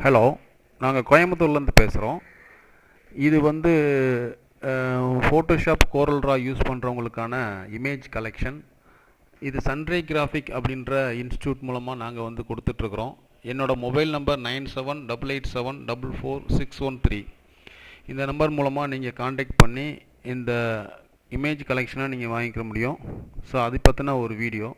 Hello, நாங்கள் கோயம்புத்தூர்லேருந்து பேசுகிறோம். இது வந்து ஃபோட்டோஷாப் கோரல்ரா யூஸ் பண்ணுறவங்களுக்கான இமேஜ் கலெக்ஷன். இது சன்ரை கிராஃபிக் அப்படின்ற இன்ஸ்டியூட் மூலமாக நாங்கள் வந்து கொடுத்துட்ருக்குறோம். என்னோடய மொபைல் நம்பர் 9788744613. இந்த நம்பர் மூலமாக நீங்கள் காண்டாக்ட் பண்ணி இந்த இமேஜ் கலெக்ஷனை நீங்கள் வாங்கிக்க முடியும். ஸோ அது பற்றின ஒரு வீடியோ.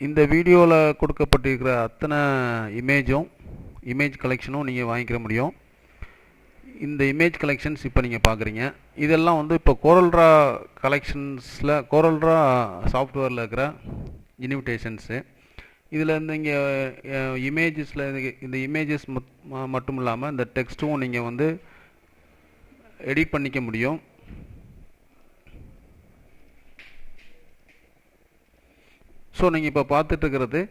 இந்த வீடியோவில் கொடுக்கப்பட்டிருக்கிற அத்தனை இமேஜ் கலெக்ஷனும் நீங்கள் வாங்கிக்கிற முடியும். இந்த இமேஜ் கலெக்ஷன்ஸ் இப்போ நீங்கள் பார்க்குறீங்க. இதெல்லாம் வந்து இப்போ கோரல்ரா சாஃப்ட்வேரில் இருக்கிற இன்விடேஷன்ஸு. இதில் நீங்கள் இந்த இமேஜஸ் மட்டும் இல்லாமல் இந்த டெக்ஸ்ட்டும் நீங்கள் வந்து எடிட் பண்ணிக்க முடியும். ஸோ நீங்கள் இப்போ பார்த்துட்ருக்கிறது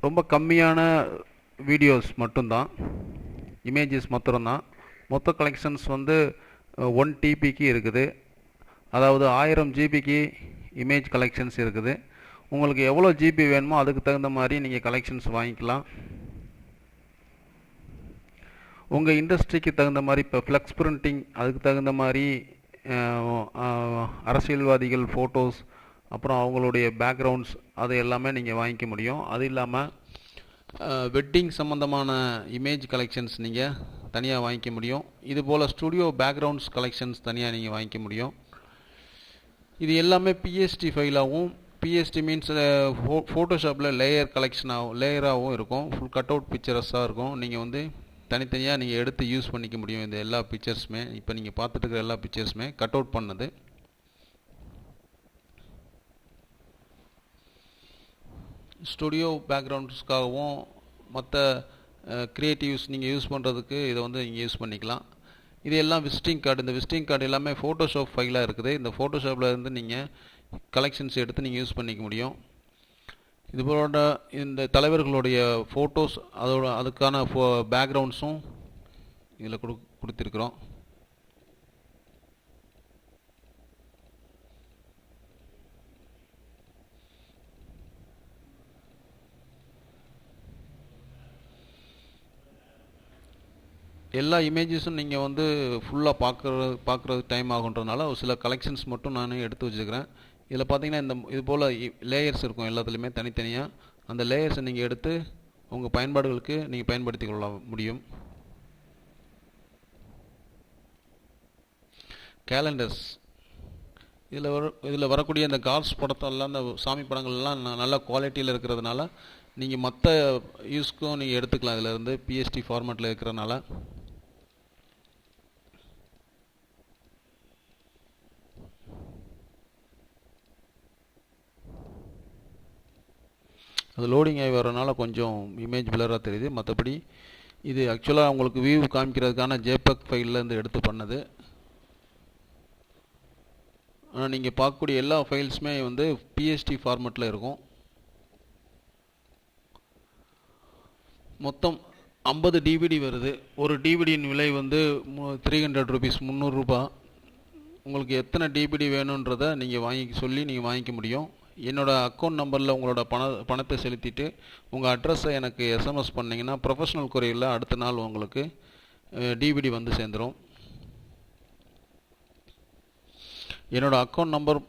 ரொம்ப கம்மியான வீடியோஸ் மட்டும்தான், இமேஜஸ் மாத்திரம்தான். மொத்த கலெக்ஷன்ஸ் வந்து 1 TBக்கு இருக்குது. அதாவது 1000 ஜிபிக்கு இமேஜ் கலெக்ஷன்ஸ் இருக்குது. உங்களுக்கு எவ்வளோ ஜிபி வேணுமோ அதுக்கு தகுந்த மாதிரி நீங்கள் கலெக்ஷன்ஸ் வாங்கிக்கலாம். உங்கள் இண்டஸ்ட்ரிக்கு தகுந்த மாதிரி இப்போ ஃப்ளெக்ஸ் பிரிண்டிங், அதுக்கு தகுந்த மாதிரி அரசியல்வாதிகள் ஃபோட்டோஸ், அப்புறம் அவங்களுடைய பேக்ரவுண்ட்ஸ், அது எல்லாமே நீங்கள் வாங்கிக்க முடியும். அது இல்லாமல் வெட்டிங் சம்மந்தமான இமேஜ் கலெக்ஷன்ஸ் நீங்கள் தனியாக வாங்கிக்க முடியும். இதுபோல் ஸ்டுடியோ பேக்ரவுண்ட்ஸ் கலெக்ஷன்ஸ் தனியாக நீங்கள் வாங்கிக்க முடியும். இது எல்லாமே பிஎஸ்டி ஃபைலாகவும், பிஎஸ்டி மீன்ஸ் ஃபோட்டோஷாப்பில் லேயராகவும் இருக்கும். ஃபுல் கட் அவுட் பிக்சர்ஸாக இருக்கும். நீங்கள் வந்து தனித்தனியாக நீங்கள் எடுத்து யூஸ் பண்ணிக்க முடியும். இந்த எல்லா பிக்சர்ஸுமே, இப்போ நீங்கள் பார்த்துட்டு இருக்கிற எல்லா பிக்சர்ஸுமே கட் அவுட் பண்ணது. ஸ்டுடியோ பேக்ரவுண்ட்ஸ்க்காகவும் மற்ற க்ரியேட்டிவ்ஸ் நீங்கள் யூஸ் பண்ணுறதுக்கு இதை வந்து நீங்கள் யூஸ் பண்ணிக்கலாம். இது எல்லாம் விசிட்டிங் கார்டு. இந்த விசிட்டிங் கார்டு எல்லாமே ஃபோட்டோஷாப் ஃபைலாக இருக்குது. இந்த ஃபோட்டோஷாப்பில் இருந்து நீங்கள் கலெக்ஷன்ஸ் எடுத்து நீங்கள் யூஸ் பண்ணிக்க முடியும். இதுபோல இந்த தலைவர்களுடைய ஃபோட்டோஸ், அதுக்கான பேக்ரவுண்ட்ஸும் இதில் கொடுத்துருக்குறோம். எல்லா இமேஜஸும் நீங்கள் வந்து ஃபுல்லாக பார்க்குறது டைம் ஆகுன்றதுனால ஒரு சில கலெக்ஷன்ஸ் மட்டும் நான் எடுத்து வச்சுக்கிறேன். இதில் பார்த்தீங்கன்னா இது போல் லேயர்ஸ் இருக்கும் எல்லாத்துலேயுமே தனித்தனியாக. அந்த லேயர்ஸை நீங்கள் எடுத்து உங்கள் பயன்பாடுகளுக்கு நீங்கள் பயன்படுத்தி கொள்ள முடியும். கேலண்டர்ஸ், இதில் வரக்கூடிய இந்த கார்ஸ் படத்தெல்லாம், இந்த சாமி படங்கள்லாம் நல்ல குவாலிட்டியில் இருக்கிறதுனால நீங்கள் மற்ற யூஸ்க்கும் நீங்கள் எடுத்துக்கலாம். இதில் இருந்து பிஎஸ்டி ஃபார்மேட்டில் இருக்கிறதுனால அது லோடிங் ஆகி வரனால கொஞ்சம் இமேஜ் பிளராக தெரியுது. மற்றபடி இது ஆக்சுவலாக உங்களுக்கு வியூ காமிக்கிறதுக்கான ஜேபக் ஃபைல்லேருந்து எடுத்து பண்ணது. ஆனால் நீங்கள் பார்க்கக்கூடிய எல்லா ஃபைல்ஸுமே வந்து பிஎஸ்டி ஃபார்மேட்டில் இருக்கும். மொத்தம் 50 டிவிடி வருது. ஒரு டிவிடியின் விலை வந்து 300 ரூபீஸ், 300 ரூபா. உங்களுக்கு எத்தனை டிவிடி வேணுன்றதை நீங்கள் வாங்கிக்க முடியும். என்னோடய அக்கௌண்ட் நம்பரில் உங்களோட பணத்தை செலுத்திட்டு உங்கள் அட்ரஸை எனக்கு எஸ்எம்எஸ் பண்ணிங்கன்னா ப்ரொஃபஷனல் கொரியரில் அடுத்த நாள் உங்களுக்கு டிவிடி வந்து சேர்ந்துடும். என்னோடய அக்கௌண்ட் நம்பர்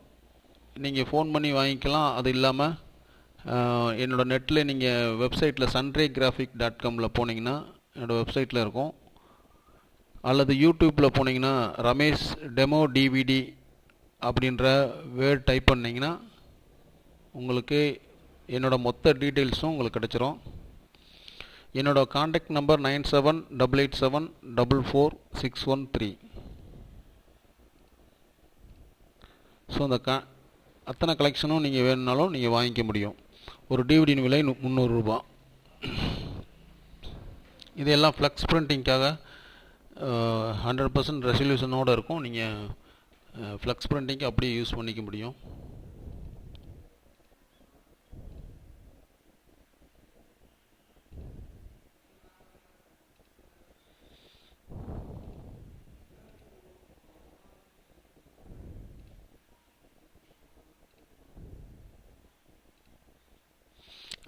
நீங்கள் ஃபோன் பண்ணி வாங்கிக்கலாம். அது இல்லாமல் என்னோடய நெட்டில் நீங்கள் வெப்சைட்டில் sunraygraphic.comல போனீங்கன்னா என்னோடய வெப்சைட்டில் இருக்கும். அல்லது யூடியூப்பில் போனீங்கன்னா ரமேஷ் டெமோ டிவிடி அப்படின்ற வேர்ட் டைப் பண்ணிங்கன்னா உங்களுக்கு என்னோடய மொத்த டீட்டெயில்ஸும் உங்களுக்கு கிடச்சிரும். என்னோடய காண்டாக்ட் நம்பர் 9788744613. ஸோ அந்த அத்தனை கலெக்ஷனும் நீங்கள் வேணும்னாலும் நீங்கள் வாங்கிக்க முடியும். ஒரு டிவிடியின் விலை 300 ரூபா. இதெல்லாம் ஃப்ளெக்ஸ் பிரிண்டிங்காக 100% ரெசல்யூஷனோடு இருக்கும். நீங்கள் ஃப்ளெக்ஸ் பிரிண்டிங்க்கு அப்படியே யூஸ் பண்ணிக்க முடியும்.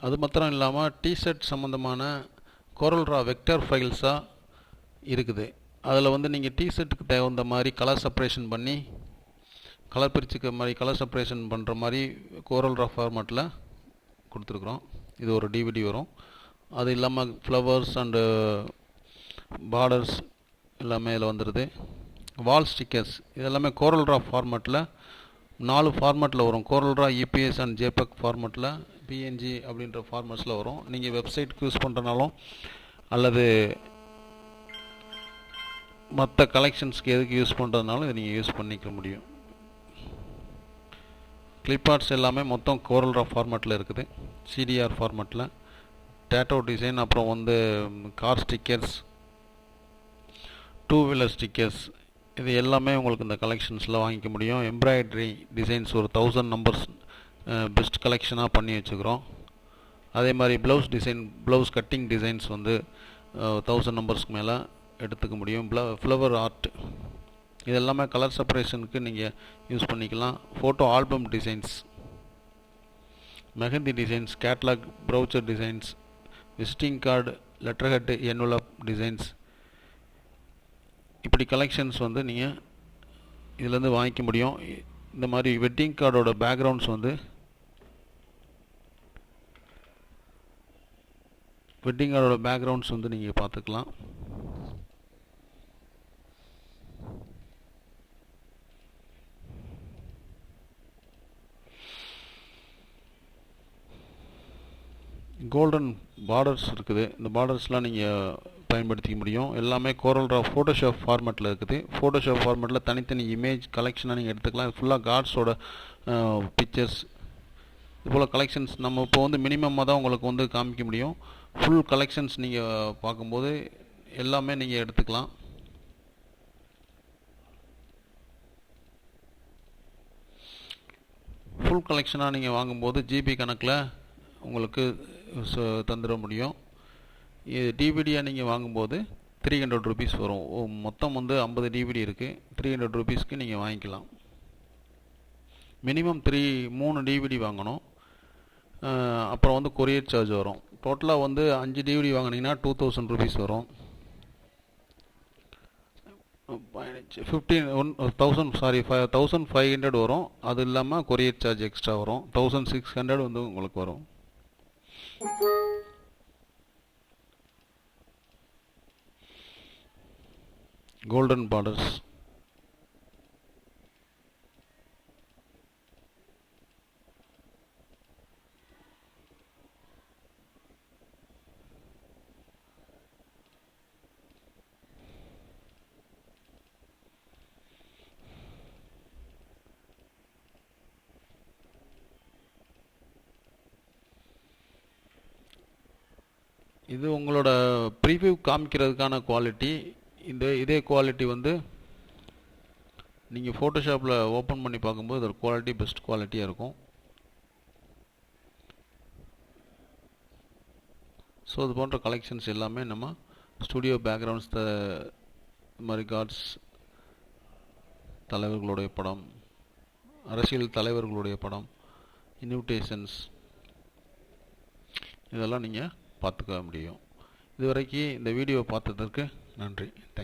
அது மாத்திரம் இல்லாமல் டிஷர்ட் சம்மந்தமான CorelDRAW வெக்டர் ஃபைல்ஸாக இருக்குது. அதில் வந்து நீங்கள் டிஷர்ட்டுக்கு தகுந்த மாதிரி கலர் செப்பரேஷன் பண்ணி கலர் பிரிச்சுக்க மாதிரி கலர் செப்பரேஷன் பண்ணுற மாதிரி CorelDRAW ஃபார்மேட்டில் கொடுத்துருக்குறோம். இது ஒரு டிவிடி வரும். அது இல்லாமல் ஃப்ளவர்ஸ் அண்டு பார்டர்ஸ் எல்லாமே இதில் வந்துடுது. வால் ஸ்டிக்கர்ஸ் இதெல்லாமே CorelDRAW ஃபார்மேட்டில் 4 ஃபார்மேட்டில் வரும். CorelDRAW EPS அண்ட் JPEG ஃபார்மேட்டில் PNG அப்படின்ற ஃபார்மேட்ஸில் வரும். நீங்கள் வெப்சைட்டுக்கு யூஸ் பண்ணுறனாலும் அல்லது மற்ற கலெக்ஷன்ஸ்க்கு எதுக்கு யூஸ் பண்ணுறதுனாலும் இதை நீங்கள் யூஸ் பண்ணிக்க முடியும். கிளிப் ஆர்ட்ஸ் எல்லாமே மொத்தம் CorelDRAW ஃபார்மேட்டில் இருக்குது. CDR ஃபார்மேட்டில் டேட்டோ டிசைன், அப்புறம் வந்து கார் ஸ்டிக்கர்ஸ், 2 வீலர் ஸ்டிக்கர்ஸ், இது எல்லாமே உங்களுக்கு இந்த கலெக்ஷன்ஸில் வாங்கிக்க முடியும். எம்ப்ராய்டரி டிசைன்ஸ் ஒரு 1000 நம்பர்ஸ் பெஸ்ட் கலெக்ஷனாக பண்ணி வச்சுக்கிறோம். அதே மாதிரி blouse design, blouse cutting designs வந்து 1000 நம்பர்ஸ்க்கு மேலே எடுத்துக்க முடியும். ஃப்ளவர் ஆர்ட் இதெல்லாமே கலர் செப்பரேஷனுக்கு நீங்கள் யூஸ் பண்ணிக்கலாம். Photo album designs, mehndi designs, catalogue brochure designs, visiting card, letter head, envelope designs, இப்படி கலெக்ஷன்ஸ் வந்து நீங்கள் இதிலேருந்து வாங்கிக்க முடியும். இந்த மாதிரி வெட்டிங் கார்டோட பேக்ரவுண்ட்ஸ் வந்து நீங்கள் பார்த்துக்கலாம். கோல்டன் பார்டர்ஸ் இருக்குது. இந்த பார்டர்ஸ்லாம் நீங்கள் பயன்படுத்திக்க முடியும். எல்லாமே CorelDRAW ஃபோட்டோஷாப் ஃபார்மேட்டில் இருக்குது. ஃபோட்டோஷாப் ஃபார்மேட்டில் தனித்தனி இமேஜ் கலெக்ஷனாக நீங்கள் எடுத்துக்கலாம். இது ஃபுல்லாக கார்ட்ஸோட பிக்சர்ஸ், இதுபோல் கலெக்ஷன்ஸ் நம்ம இப்போ வந்து மினிமமாக தான் உங்களுக்கு வந்து காமிக்க முடியும். ஃபுல் கலெக்ஷன்ஸ் நீங்கள் பார்க்கும்போது எல்லாமே நீங்கள் எடுத்துக்கலாம். ஃபுல் கலெக்ஷனாக நீங்கள் வாங்கும்போது ஜிபி கணக்கில் உங்களுக்கு தந்துட முடியும். இது டிவிடியாக நீங்கள் வாங்கும்போது 300 ரூபீஸ் வரும். மொத்தம் வந்து 50 டிவிடி இருக்குது. 300 ரூபீஸ்க்கு நீங்கள் வாங்கிக்கலாம். மினிமம் 3 டிவிடி வாங்கணும். அப்புறம் வந்து கொரியர் சார்ஜ் வரும். டோட்டலாக வந்து 5 டிவிடி வாங்கினீங்கன்னா 2000 ரூபீஸ் வரும். 1500 வரும். அது இல்லாமல் கொரியர் சார்ஜ் எக்ஸ்ட்ரா வரும். 1600 வந்து உங்களுக்கு வரும். கோல்டன் பார்டர்ஸ், இது உங்களோட ப்ரிவ்யூ காமிக்கிறதுக்கான குவாலிட்டி. இதே குவாலிட்டி வந்து நீங்கள் ஃபோட்டோஷாப்பில் ஓப்பன் பண்ணி பார்க்கும்போது இதோட குவாலிட்டி பெஸ்ட் குவாலிட்டியாக இருக்கும். ஸோ இது போன்ற கலெக்ஷன்ஸ் எல்லாமே நம்ம ஸ்டுடியோ பேக்ரவுண்ட்ஸ், மாதிரி கார்ட்ஸ், தலைவர்களுடைய படம், அரசியல் தலைவர்களுடைய படம், இன்விடேஷன்ஸ், இதெல்லாம் நீங்கள் பார்த்துக்க முடியும். இதுவரைக்கும் இந்த வீடியோவை பார்த்ததற்கு நன்றி. தேங்க்யூ.